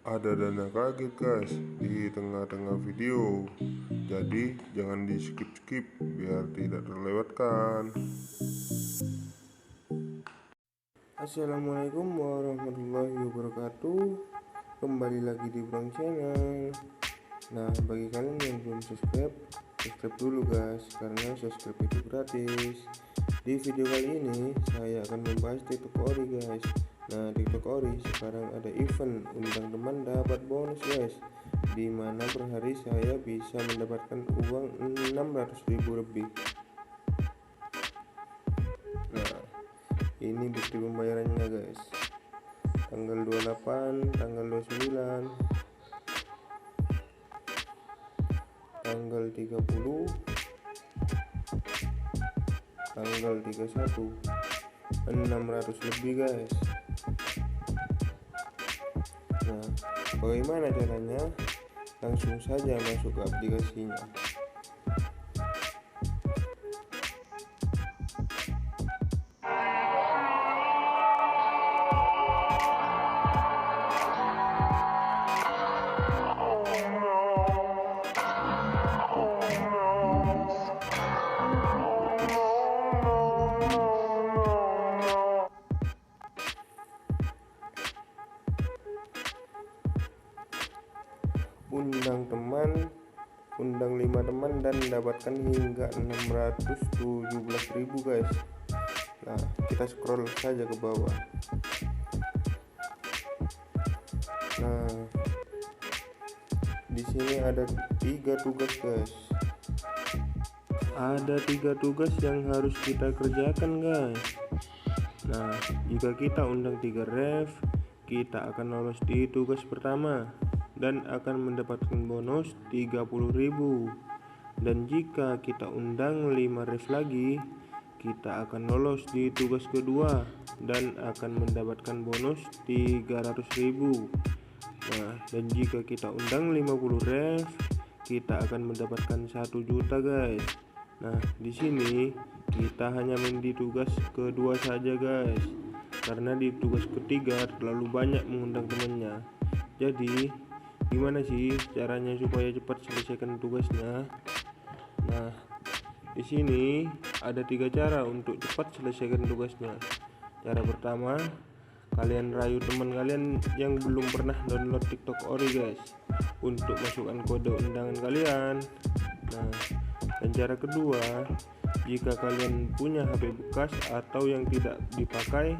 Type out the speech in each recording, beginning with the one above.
Ada dana kaget guys di tengah-tengah video, jadi jangan di skip biar tidak terlewatkan. Assalamualaikum warahmatullahi wabarakatuh. Kembali lagi di Beruang Channel. Nah, bagi kalian yang belum subscribe dulu guys, karena subscribe itu gratis. Di video kali ini saya akan membahas TIK TOK ORI guys. Nah, TIK TOK ORI sekarang ada event undang teman dapat bonus guys, dimana per hari saya bisa mendapatkan uang 600.000 lebih. Nah, ini bukti pembayarannya guys, tanggal 28, tanggal 29, tanggal 30, tanggal 31, 600 lebih guys. Nah, bagaimana caranya? Langsung saja masuk ke aplikasinya. Undang teman, undang 5 teman dan dapatkan hingga 617.000 guys. Nah, kita scroll saja ke bawah. Nah, di sini ada 3 tugas guys. Ada 3 tugas yang harus kita kerjakan guys. Nah, jika kita undang 3 ref, kita akan lolos di tugas pertama dan akan mendapatkan bonus 30.000. Dan jika kita undang 5 ref lagi, kita akan lolos di tugas kedua dan akan mendapatkan bonus 300.000. Nah, dan jika kita undang 50 ref, kita akan mendapatkan 1 juta guys. Nah, di sini kita hanya main di tugas kedua saja guys, karena di tugas ketiga terlalu banyak mengundang temannya. Jadi gimana sih caranya supaya cepat selesaikan tugasnya? Nah, di sini ada 3 cara untuk cepat selesaikan tugasnya. Cara pertama, kalian rayu teman kalian yang belum pernah download TIK TOK ORI guys untuk masukkan kode undangan kalian. Nah, dan cara kedua, jika kalian punya HP bekas atau yang tidak dipakai,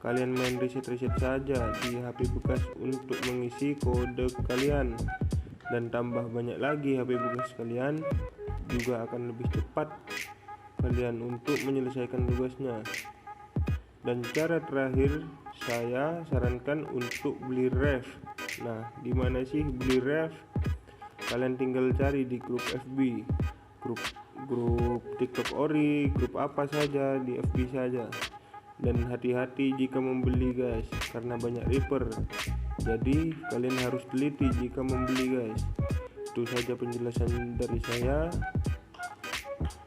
kalian main reset saja di HP bekas untuk mengisi kode kalian, dan tambah banyak lagi HP bekas kalian, juga akan lebih cepat kalian untuk menyelesaikan tugasnya. Dan cara terakhir, saya sarankan untuk beli ref. Nah, dimana sih beli ref? Kalian tinggal cari di grup FB, grup TIK TOK ORI, grup apa saja di FB saja. Dan hati-hati jika membeli guys, karena banyak reaper. Jadi kalian harus teliti jika membeli guys. Itu saja penjelasan dari saya.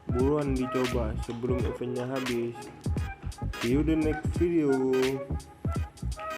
Buruan dicoba sebelum eventnya habis. See you the next video.